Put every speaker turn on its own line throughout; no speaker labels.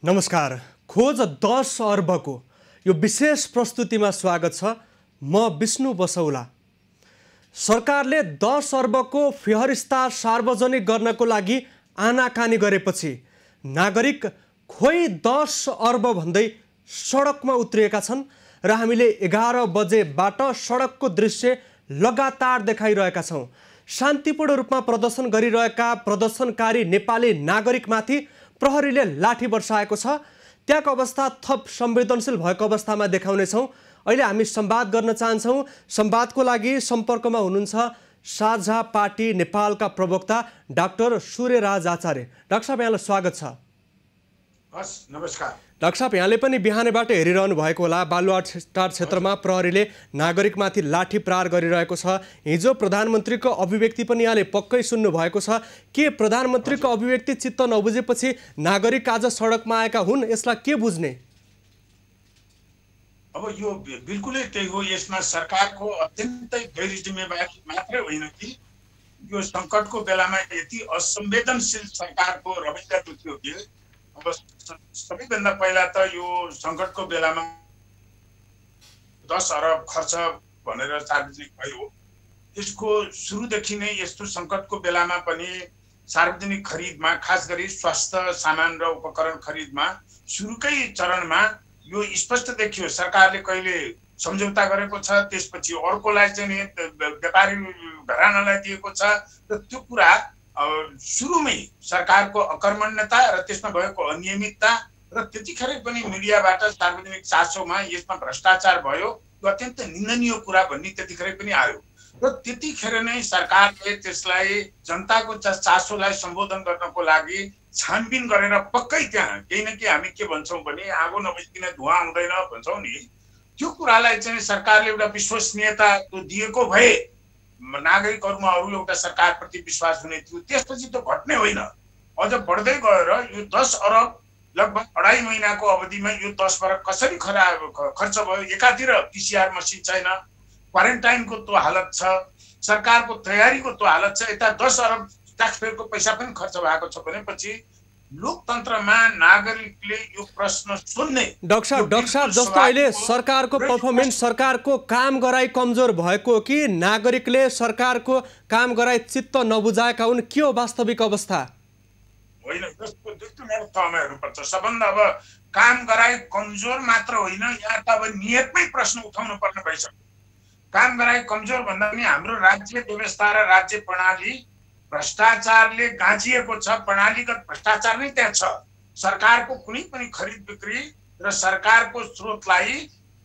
नमस्कार। खोज 10 अर्बको यो विशेष प्रस्तुतिमा स्वागत छ। म विष्णु बसौला। सरकारले 10 अर्बको फेहरिस्ता सार्वजनिक गर्नको लागि आनाकानी गरेपछि नागरिक खोइ 10 अर्ब भन्दै सडकमा उत्रिएका छन् र हामीले 11 बजेबाट सडकको दृश्य लगातार देखाइरहेका छौं। शान्तिपूर्ण रूपमा प्रदर्शन गरिरहेका प्रदर्शनकारी नेपाली नागरिकमाथि प्रहरीले लाठी वर्षाएको छ। त्यहाँको अवस्था थप संवेदनशील भएको अवस्थामा देखाउनेछौँ। अहिले हामी संवाद गर्न चाहन्छौँ। संवादको लागि सम्पर्कमा हुनुहुन्छ साझा पार्टी नेपालका प्रवक्ता डाक्टर सूर्यराज आचार्य। डाक्टर साहब, यहाँलाई स्वागत छ।
हस्, नमस्कार।
डाक्टर साहब, यहाँले पनि बिहानैबाट हेरिरहनु भएको होला। बालुवाटार क्षेत्रमा प्रहरीले नागरिकमाथि लाठी प्रहार गरिरहेको छ। हिजो प्रधानमन्त्रीको अभिव्यक्ति पनि यहाँले पक्कै सुन्नु भएको छ। के प्रधानमन्त्रीको अभिव्यक्ति चित्त नबुझेपछि नागरिक आज सडकमा आएका हुन्? यसलाई के बुझ्ने?
अब यो बिल्कुलै त्यही हो। यसमा सरकारको अत्यन्तै गैर जिम्मेवारी मात्रै होइन कि यो सङ्कटको बेलामा यति असंवेदनशील सरकारको रवैया थियो कि अब सबैभन्दा पहिला त यो सङ्कटको बेलामा 10 अरब खर्च भनेर सार्वजनिक भयो। यसको सुरुदेखि नै यस्तो सङ्कटको बेलामा पनि सार्वजनिक खरिदमा, खास गरी स्वास्थ्य सामान र उपकरण खरिदमा सुरुकै चरणमा यो स्पष्ट देखियो सरकारले कहिले सम्झौता गरेको छ, त्यसपछि अर्कोलाई चाहिँ व्यापारी घरानालाई दिएको छ र त्यो कुरा सुरुमै सरकारको अकर्मण्यता र त्यसमा भएको अनियमितता र त्यतिखेरै पनि मिडियाबाट सार्वजनिक चासोमा यसमा भ्रष्टाचार भयो, यो अत्यन्त निन्दनीय कुरा भन्ने त्यतिखेरै पनि आयो र त्यतिखेर नै सरकारले त्यसलाई जनताको चासोलाई सम्बोधन गर्नको लागि छानबिन गरेर पक्कै त्यहाँ केही न केही हामी के भन्छौँ भने आगो नबुझिकन धुवा आउँदैन भन्छौँ नि, त्यो कुरालाई चाहिँ सरकारले एउटा विश्वसनीयता दिएको भए नागरिकहरूमा अरू एउटा सरकारप्रति विश्वास हुने थियो। त्यसपछि त घट्ने होइन, अझ बढ्दै गएर यो 10 अरब लगभग 2.5 महिनाको अवधिमा यो 10 अरब कसरी खर्च भयो। एकातिर पिसिआर मसिन छैन, क्वारेन्टाइनको त्यो हालत छ, सरकारको तयारीको त्यो हालत छ, यता 10 अरब ट्याक्सपेयरको पैसा पनि खर्च भएको छ भनेपछि लोकतन्त्रमा नागरिकले यो प्रश्न सुन्ने।
डाक्टर साहब, जस्तो अहिले सरकारको पर्फर्मेन्स, सरकारको काम गराइ कमजोर भएको कि नागरिकले सरकारको काम गराइ चित्त नबुझाएका हुन्? के हो वास्तविक अवस्था?
होइन, जस्तो दुईवटा तहमा हेर्नुपर्छ। सबभन्दा अब काम गराइ कमजोर मात्र होइन, यहाँ त अब नियतमै प्रश्न उठाउनु पर्ने भइसक्यो। काम गराइ कमजोर भन्दा पनि हाम्रो राज्य व्यवस्था र राज्य प्रणाली भ्रष्टाचारले गाँजिएको छ। प्रणालीगत भ्रष्टाचार नै त्यहाँ छ। सरकारको कुनै पनि खरिद बिक्री र सरकारको स्रोतलाई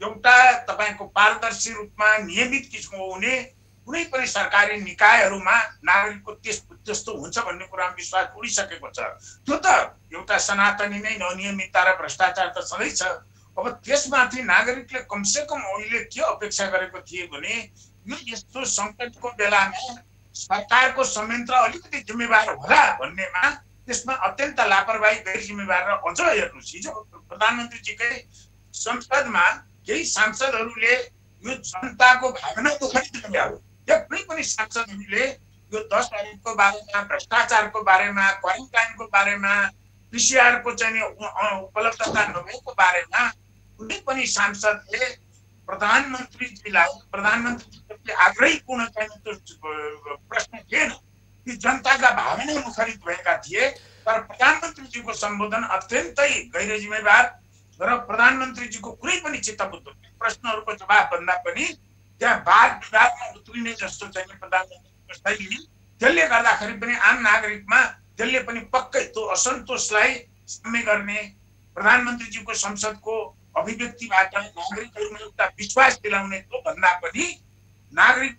एउटा तपाईको पारदर्शी रूपमा नियमित किसिमको हुने कुनै पनि सरकारी निकायहरूमा नागरिकको त्यस्तो हुन्छ भन्ने कुरामा विश्वास उडिसकेको छ। त्यो त एउटा सनातनी नै अनियमितता र भ्रष्टाचार त सधैँ छ। अब त्यसमाथि नागरिकले कमसेकम अहिले के अपेक्षा गरेको थिए भने यो यस्तो सङ्कटको बेलामा सरकारको संयन्त्र अलिकति जिम्मेवार होला भन्नेमा त्यसमा अत्यन्त लापरवाही गैर जिम्मेवार र अझ हेर्नुहोस्, हिजो प्रधानमन्त्रीजीकै संसदमा केही सांसदहरूले यो जनताको भावना दुखाइ दिनुभयो। कुनै पनि सांसदहरूले यो 10 अरबको बारेमा, भ्रष्टाचारको बारेमा, क्वारेन्टाइनको बारेमा, पिसिआरको चाहिँ उपलब्धता नभएको बारेमा कुनै पनि सांसदले प्रधानमन्त्रीप्रति आग्रहीपूर्ण चाहिँ प्रश्न थिएन कि जनताका भावना मुखरित भएका थिए। तर प्रधानमन्त्रीजीको सम्बोधन अत्यन्तै गैर जिम्मेवार र प्रधानमन्त्रीजीको कुनै पनि चित्तबुद्ध प्रश्नहरूको जवाब भन्दा पनि त्यहाँ वाद विवादमा उत्रिने जस्तो चाहिँ प्रधानमन्त्रीको शैली, त्यसले गर्दाखेरि पनि आम नागरिकमा त्यसले पनि पक्कै त्यो असन्तोषलाई साम्य गर्ने प्रधानमन्त्रीजीको संसदको अभिव्यक्तिबाट नागरिकहरूमा एउटा विश्वास दिलाउने, त्यो भन्दा पनि नागरिक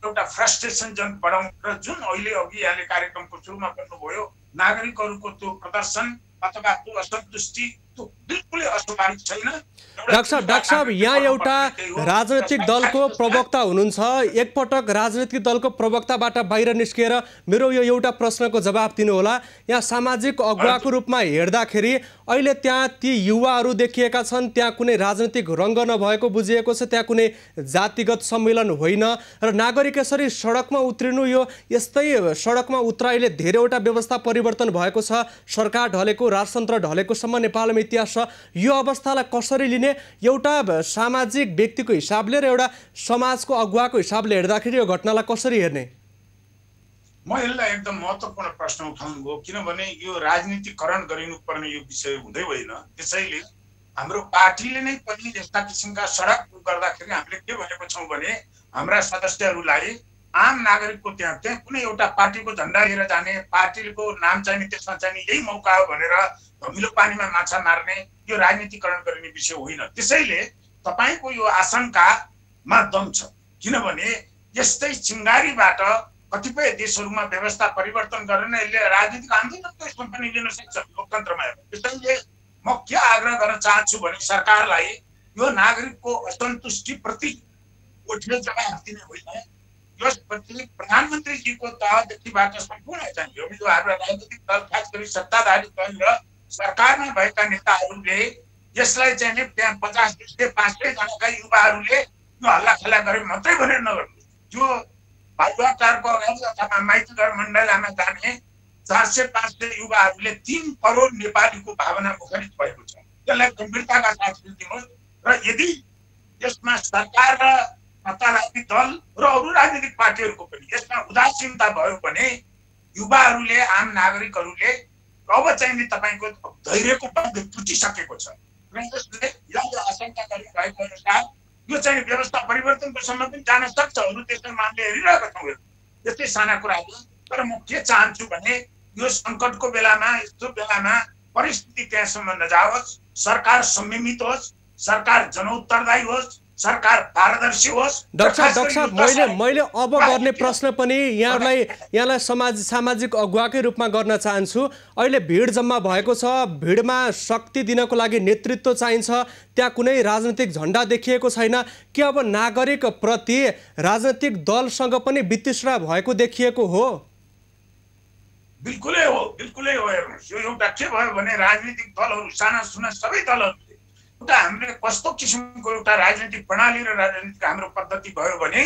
एउटा फ्रस्ट्रेसन बढाउनु र जुन अहिले अघि यहाँले कार्यक्रमको सुरुमा भन्नुभयो नागरिकहरूको त्यो प्रदर्शन अथवा त्यो असन्तुष्टि त्यो बिल्कुलै अस्वाभाविक छैन।
डाक्टर साहब यहाँ एउटा राजनैतिक दलको प्रवक्ता हुनुहुन्छ, एकपटक राजनैतिक दलको प्रवक्ताबाट बाहिर निस्किएर मेरो यो एउटा प्रश्नको जवाब दिनुहोला। यहाँ सामाजिक अगुवाको रूपमा हेर्दाखेरि अहिले त्यहाँ ती युवाहरू देखिएका छन्, त्यहाँ कुनै राजनीतिक रङ्ग नभएको बुझिएको छ, त्यहाँ कुनै जातिगत सम्मेलन होइन र नागरिक यसरी सडकमा उत्रिनु, यो यस्तै सडकमा उत्राइले धेरैवटा व्यवस्था परिवर्तन भएको छ, सरकार ढलेको, राजतन्त्र ढलेकोसम्म नेपालमा इतिहास छ। यो अवस्थालाई कसरी लिने, एउटा सामाजिक व्यक्तिको हिसाबले र एउटा समाजको अगुवाको हिसाबले हेर्दाखेरि यो घटनालाई कसरी हेर्ने?
म यसलाई एकदम महत्त्वपूर्ण प्रश्न उठाउनु भयो, किनभने यो राजनीतिकरण गरिनुपर्ने यो विषय हुँदै होइन। त्यसैले हाम्रो पार्टीले नै पनि यस्ता किसिमका सडक गर्दाखेरि हामीले के भनेको छौँ भने हाम्रा सदस्यहरूलाई, आम नागरिकको त्यहाँ कुनै एउटा पार्टीको झन्डा लिएर जाने, पार्टीको नाम चाहिने, त्यसमा चाहिने यही मौका हो भनेर धमिलो पानीमा माछा मार्ने यो राजनीतिकरण गरिने विषय होइन। त्यसैले तपाईँको यो आशंकामा दम छ, किनभने यस्तै चिङ्गारीबाट कतिपय देशहरूमा व्यवस्था परिवर्तन गरेर यसले राजनीतिक आन्दोलन त यसमा पनि लिन सक्छ लोकतन्त्रमा। त्यसैले म के आग्रह गर्न चाहन्छु भने सरकारलाई यो नागरिकको असन्तुष्टिप्रति उठ्ने जवाब दिने होइन, यसप्रति प्रधानमन्त्रीजीको तहदेखिबाट सम्पूर्ण चाहियो। यो हाम्रो राजनीतिक दल, खास गरी सत्ताधारी दल र सरकारमा भएका नेताहरूले यसलाई चाहिँ त्यहाँ 50-500 जनाका युवाहरूले यो हल्लाखल्ला गरे मात्रै भनेर नगर्नु। यो बालुवाटारको अगाडि अथवा माइतीघर मण्डलामा जाने 400-500 युवाहरूले 3 करोड नेपालीको भावना मुखरित भएको छ। त्यसलाई गम्भीरताका साथ लिनुहोस् र यदि यसमा सरकार र सत्ताधारी दल र अरू राजनीतिक पार्टीहरूको पनि यसमा उदासीनता भयो भने युवाहरूले, आम नागरिकहरूले अब चाहिँ तपाईँको धैर्यको बन्ध टुटिसकेको छ र यसले यहाँले आशंका गरिरहेको अनुसार यो चाहिँ व्यवस्था परिवर्तनको सम्म पनि जान सक्छ। अरू देशमा हामीले हेरिरहेका छौँ यस्तै साना कुराहरू। तर म के चाहन्छु भने यो सङ्कटको बेलामा, यस्तो बेलामा परिस्थिति त्यहाँसम्म नजाओस्, सरकार संयमित होस्, सरकार जनउत्तरदायी होस्, सरकार पारदर्शी होस्।
डाक्टर साहब, मैले अब गर्ने प्रश्न पनि यहाँलाई सामाजिक अगुवाकै रूपमा गर्न चाहन्छु। अहिले भिड जम्मा भएको छ, भिडमा शक्ति दिनको लागि नेतृत्व चाहिन्छ, त्यहाँ कुनै राजनीतिक झन्डा देखिएको छैन। के अब नागरिक प्रति राजनीतिक दलसँग पनि वितृष्णा भएको देखिएको हो?
बिल्कुलै हो, बिल्कुलै हो। हेर्नुहोस्, यो एउटा के भयो भने राजनीतिक दलहरू, साना सुना सबै दलहरूले एउटा हामीले कस्तो किसिमको एउटा राजनीतिक प्रणाली र राजनीतिक हाम्रो पद्धति भयो भने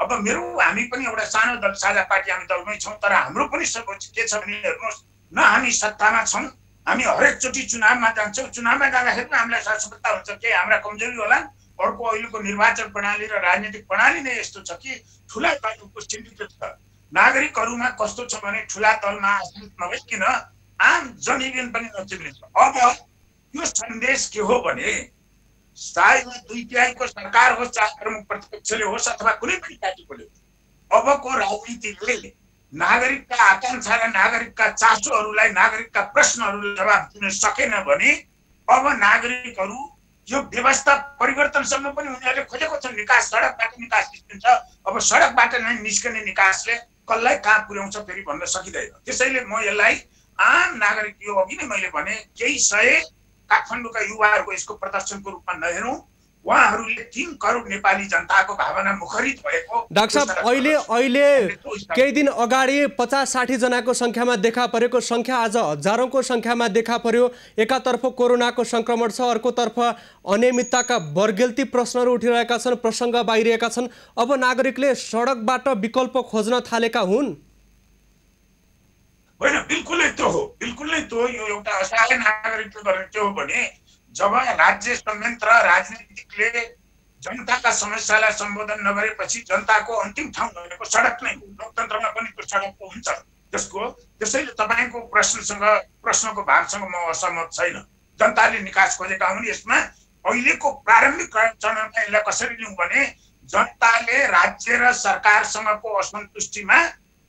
अब हामी पनि एउटा सानो दल, साझा पार्टी, हामी दलमै छौँ, तर हाम्रो पनि सर्वोच्च के छ भने हेर्नुहोस्, न हामी सत्तामा छौँ, हामी हरेकचोटि चुनावमा जान्छौँ, चुनावमा जाँदाखेरि पनि हामीलाई असफलता हुन्छ, के हाम्रा कमजोरी होला। अर्को अहिलेको निर्वाचन प्रणाली र राजनीतिक प्रणाली नै यस्तो छ कि ठुला दलको सिन्डिकेट छ। नागरिकहरूमा कस्तो छ भने ठुला दलमा आश्रित नभइकन आम जनजीवन पनि नचिनिन्छ। अब यो सन्देश के हो भने चाहे 2/3 सरकार होस्, चाहे प्रमुख प्रतिपक्षले होस् अथवा कुनै पनि पार्टीले, अबको राजनीतिले नागरिकका आकांक्षा र नागरिकका चासोहरूलाई, नागरिकका प्रश्नहरूलाई जवाब दिन सकेन भने अब नागरिकहरू यो व्यवस्था परिवर्तनसम्म पनि उनीहरूले खोजेको छ। निकास सडकबाट निकास निस्किन्छ, अब सडकबाट नै निस्कने निकासले कसलाई कहाँ पुर्याउँछ फेरि भन्न सकिँदैन। त्यसैले म यसलाई आम नागरिक, यो अघि नै मैले भने केही 100 काठमाडौँका युवाहरूको यसको प्रदर्शनको रूपमा नहेरौँ, उहाँहरूले 3 करोड नेपाली जनताको भावना मुखरित भएको।
डाक्टर साहब, अहिले केही दिन अगाडि 50-60 जनाको सङ्ख्यामा देखा परेको सङ्ख्या आज हजारौँको सङ्ख्यामा देखा पर्यो। एकातर्फ कोरोनाको सङ्क्रमण छ, अर्कोतर्फ अनियमितताका बर्गेल्ती प्रश्नहरू उठिरहेका छन्, प्रसङ्ग बाहिरिएका छन्। अब नागरिकले सडकबाट विकल्प खोज्न थालेका हुन्।
होइन, बिल्कुलै त्यो हो, बिल्कुलै त्यो। यो एउटा असहाय नागरिकले गर्ने के हो भने जब राज्य संयन्त्र राजनीतिकले जनताका समस्यालाई सम्बोधन नगरेपछि जनताको अन्तिम ठाउँ भनेको सडक नै हो। लोकतन्त्रमा पनि त्यो सडकको हुन्छ त्यसको। त्यसैले तपाईँको प्रश्नको भागसँग म असहमत छैन। जनताले निकास खोजेका हुन्। यसमा अहिलेको प्रारम्भिक चरणमा यसलाई कसरी लिउँ भने जनताले राज्य र सरकारसँगको असन्तुष्टिमा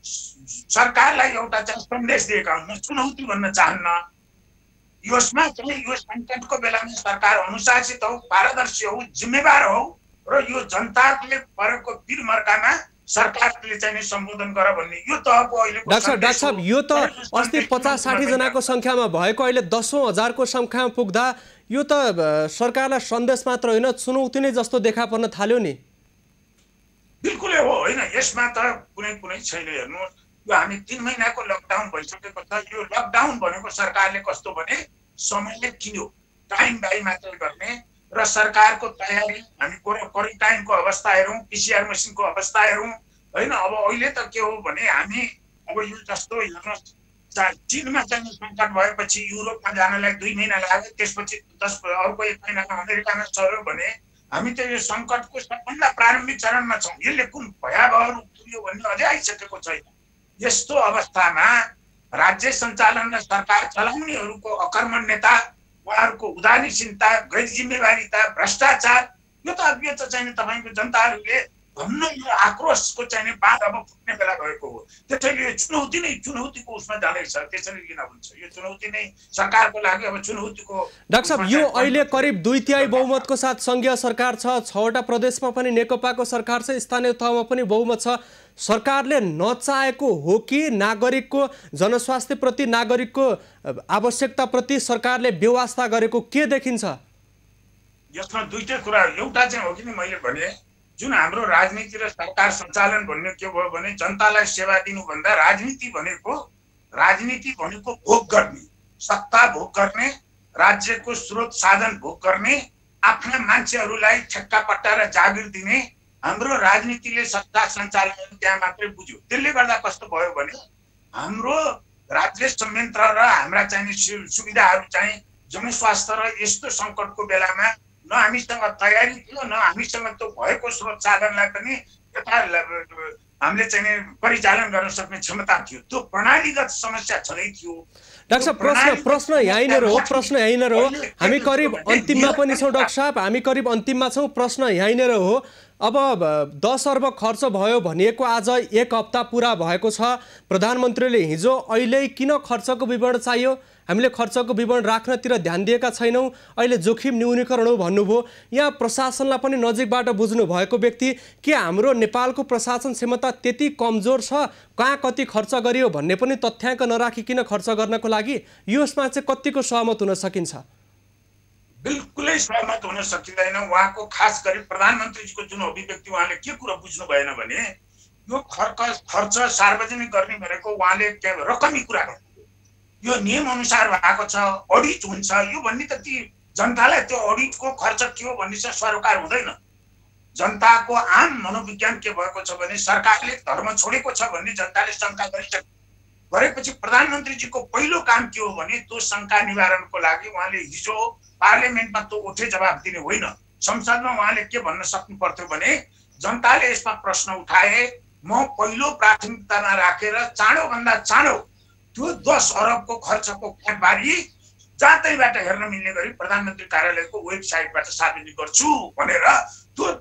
सरकारलाई एउटा चाहिँ सन्देश दिएका हुन्। चुनौती भन्न चाहन्न। यसमा चाहिँ यो सङ्कटको बेलामा सरकार अनुशासित हो, पारदर्शी हो, जिम्मेवार हो र यो जनताले परेको पीरमर्कामा सरकारले चाहिँ सम्बोधन गर भन्ने यो तहको अहिलेको
डाक्टर साहब यो त अस्ति 50-60 जनाको संख्यामा भएको अहिले 10,000 हजारको संख्यामा पुग्दा यो त सरकारलाई सन्देश मात्र होइन चुनौती नै जस्तो देखा पर्न थाल्यो नि।
बिल्कुलै हो होइन, यसमा त कुनै छैन। हेर्नु, यो हामी 3 महिनाको लकडाउन भइसकेको छ। यो लकडाउन भनेको सरकारले कस्तो भने समयले किन्यो, टाइम बाई मात्रै गर्ने र सरकारको तयारी। हामी क्वारेन्टाइनको अवस्था हेरौँ, PCR मसिनको अवस्था हेरौँ होइन। अब अहिले त के हो भने हामी अब यो जस्तो हेर्नुहोस्, चीनमा चाहिँ सङ्कट भएपछि युरोपमा जानलाई 2 महिना लाग्यो, त्यसपछि अर्को 1 महिनामा अमेरिकामा सर्यो भने हामी त यो सङ्कटको सबभन्दा प्रारम्भिक चरणमा छौँ। यसले कुन भयावह रूप लियो भन्ने अझै आइसकेको छैन। यस्तो अवस्थामा राज्य सञ्चालन र सरकार चलाउनेहरूको अकर्मण्यता, उहाँहरूको उदासीनता, गैर जिम्मेवारीता, भ्रष्टाचार, यो त अब यो त चाहिँ तपाईँको जनताहरूले भन्न यो आक्रोशको चाहिँ बाँध अब फुट्ने बेला गएको हो। त्यसैले यो चुनौतीको उसमा जाँदैछ। त्यसरी लिन हुन्छ, यो चुनौती नै सरकारको लागि अब चुनौतीको।
डाक्टर साहब यो अहिले करिब 2/3 बहुमतको साथ सङ्घीय सरकार छ, 6वटा प्रदेशमा पनि नेकपाको सरकार छ, स्थानीय तहमा पनि बहुमत छ। सरकारले नचाहेको हो कि नागरिकको जनस्वास्थ्यप्रति, नागरिकको आवश्यकताप्रति सरकारले व्यवस्था गरेको के देखिन्छ?
यसमा दुईटै कुरा। एउटा चाहिँ हो कि मैले भने जुन हाम्रो राजनीति र सरकार सञ्चालन भन्ने के भयो भने जनतालाई सेवा दिनुभन्दा राजनीति भनेको भोग गर्ने, सत्ता भोग गर्ने, राज्यको स्रोत साधन भोग गर्ने, आफ्ना मान्छेहरूलाई ठेक्का पट्टा र जागिर दिने। हाम्रो राजनीतिले सत्ता सञ्चालन त्यहाँ मात्रै बुझ्यो। त्यसले गर्दा कस्तो भयो भने हाम्रो राज्य संयन्त्र र हाम्रा चाहिँ सुविधाहरू चाहिँ जनस्वास्थ्य र यस्तो सङ्कटको बेलामा न हामीसँग तयारी थियो, न हामीसँग त्यो भएको स्रोत साधनलाई पनि हामीले चाहिँ परिचालन गर्न सक्ने क्षमता थियो। त्यो प्रणालीगत समस्या छँदै थियो।
डाक्टर साहब प्रश्न यहीँनिर हो। हामी करिब अन्तिममा पनि छौँ डाक्टर साहब, हामी करिब अन्तिममा छौँ। प्रश्न यहीँनिर हो। अब 10 अर्ब खर्च भयो भनिएको आज 1 हप्ता पुरा भएको छ। प्रधानमन्त्रीले हिजो अहिले किन खर्चको विवरण चाहियो, हामीले खर्चको विवरण राख्नतिर ध्यान दिएका छैनौँ, अहिले जोखिम न्यूनीकरण हो भन्नुभयो। यहाँ प्रशासनलाई पनि नजिकबाट बुझ्नु भएको व्यक्ति, के हाम्रो नेपालको प्रशासन क्षमता त्यति कमजोर छ, कहाँ कति खर्च गरियो भन्ने पनि तथ्याङ्क नराखिकन खर्च गर्नको लागि यसमा चाहिँ कतिको सहमत हुन सकिन्छ?
बिल्कुलै सहमत हुन सकिँदैन। उहाँको खास गरी प्रधानमन्त्रीजीको जुन अभिव्यक्ति, उहाँले के कुरा बुझ्नु भएन भने यो खर्च सार्वजनिक गर्ने भनेको उहाँले रकमी कुरा गर्नु, यो नियम अनुसार भएको छ, अडिट हुन्छ, यो भन्ने त ती जनतालाई त्यो अडिटको खर्च के हो भन्ने चाहिँ सरोकार हुँदैन। जनताको आम मनोविज्ञान के भएको छ भने सरकारले धर्म छोडेको छ भन्ने जनताले शङ्का गरेपछि प्रधानमन्त्रीजीको पहिलो काम के हो भने त्यो शङ्का निवारणको लागि उहाँले हिजो पार्लियामेन्टमा त्यो उठे जवाब दिने होइन, संसदमा उहाँले के भन्न सक्नु पर्थ्यो भने जनताले यसमा प्रश्न उठाए, म पहिलो प्राथमिकतामा राखेर चाँडोभन्दा चाँडो त्यो 10 अरबको खर्चको काटबारी जहाँ तैबाट हेर्न मिल्ने गरी प्रधानमन्त्री कार्यालयको वेबसाइटबाट सार्वजनिक गर्छु भनेर त्यो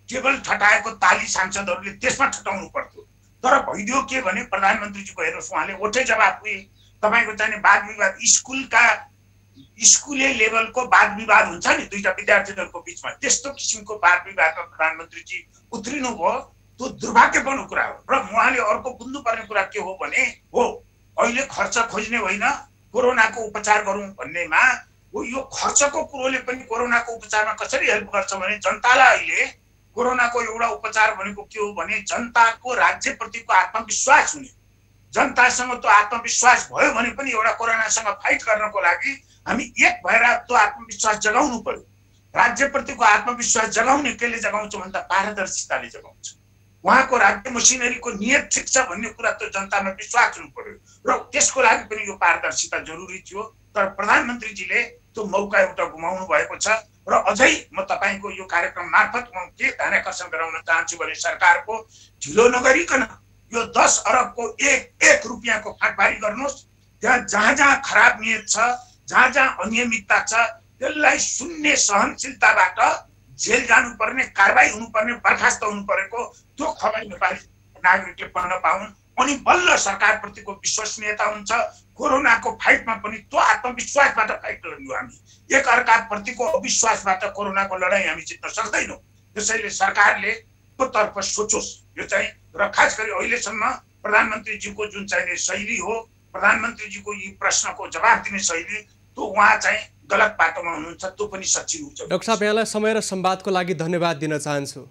केवल ठटाएको ताली सांसदहरूले त्यसमा ठटाउनु पर्थ्यो। तर भइदियो के भने प्रधानमन्त्रीजीको हेर्नुहोस्, उहाँले ओठे जवाब तपाईँको चाहिँ वाद विवाद स्कुले लेभलको वाद विवाद हुन्छ नि दुईटा विद्यार्थीहरूको बिचमा, त्यस्तो किसिमको वाद विवादमा प्रधानमन्त्रीजी उत्रिनु भयो। त्यो दुर्भाग्यपूर्ण कुरा हो। र उहाँले अर्को बुझ्नुपर्ने कुरा के हो भने अहिले खर्च खोज्ने होइन, कोरोनाको उपचार गरौँ भन्नेमा हो। यो खर्चको कुरोले पनि कोरोनाको उपचारमा कसरी हेल्प गर्छ भने जनतालाई अहिले कोरोनाको एउटा उपचार भनेको के हो भने जनताको राज्यप्रतिको आत्मविश्वास हुने। जनतासँग त्यो आत्मविश्वास भयो भने पनि एउटा कोरोनासँग फाइट गर्नको लागि हामी एक भएर त्यो आत्मविश्वास जगाउनु पर्यो। राज्यप्रतिको आत्मविश्वास जगाउने केले जगाउँछ भन्दा पारदर्शिताले जगाउँछ। उहाँको राज्य मसिनरीको नियत ठिक छ भन्ने कुरा त जनतामा विश्वास हुनु पर्यो र त्यसको लागि पनि यो पारदर्शिता जरुरी थियो। तर प्रधानमन्त्रीजीले त्यो मौका एउटा गुमाउनु भएको छ। र अझै म तपाईँको यो कार्यक्रम मार्फत म के ध्यानाकर्षण गराउन चाहन्छु भने सरकारको ढिलो नगरिकन यो 10 अरबको एक रुपियाँको फाँटबारी गर्नुहोस्। त्यहाँ जहाँ खराब नियत छ, जहाँ अनियमितता छ, त्यसलाई शून्य सहनशीलताबाट जेल जानुपर्ने, कारबाही हुनुपर्ने, बर्खास्त हुनु परेको त्यो खबर नेपाली नागरिकले पढ्न पाउन्। अनि बल्ल सरकारप्रतिको विश्वसनीयता हुन्छ। कोरोनाको फाइटमा पनि त्यो आत्मविश्वासबाट फाइट गर्नु। हामी एक अर्काप्रतिको अविश्वासबाट कोरोनाको लडाइँ हामी जित्न सक्दैनौँ। त्यसैले सरकारले त्यो तर्फ सोचोस्। यो चाहिँ र खास गरी अहिलेसम्म प्रधानमन्त्रीजीको जुन चाहिँ शैली हो, प्रधानमन्त्रीजीको यी प्रश्नको जवाब दिने शैली, त्यो उहाँ चाहिँ गलत बाटोमा हुनुहुन्छ, त्यो पनि सच्ची हुन्छ।
डाक्टर साहब, यहाँलाई समय र संवादको लागि धन्यवाद दिन चाहन्छु।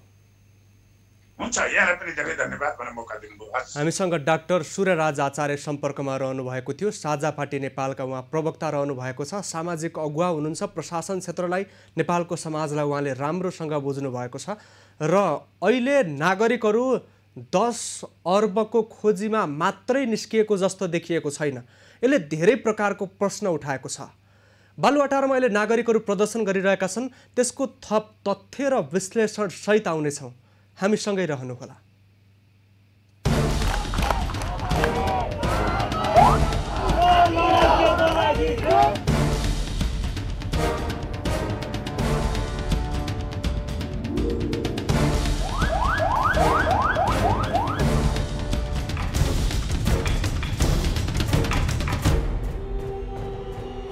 हुन्छ, यहाँलाई पनि धेरै धन्यवाद भनेर मौका दिनुभयो।
हामीसँग डाक्टर सूर्यराज आचार्य सम्पर्कमा रहनु भएको थियो। साझा पार्टी नेपालका उहाँ प्रवक्ता रहनु भएको छ, सामाजिक अगुवा हुनुहुन्छ। प्रशासन क्षेत्रलाई, नेपालको समाजलाई उहाँले राम्रोसँग बुझ्नु भएको छ र अहिले नागरिकहरू 10 अर्बको खोजीमा मात्रै निस्किएको जस्तो देखिएको छैन। यसले धेरै प्रकारको प्रश्न उठाएको छ। बालुवाटारमा अहिले नागरिकहरू प्रदर्शन गरिरहेका छन्, त्यसको थप तथ्य र विश्लेषण सहित आउनेछौँ। हामीसँगै रहनुहोला।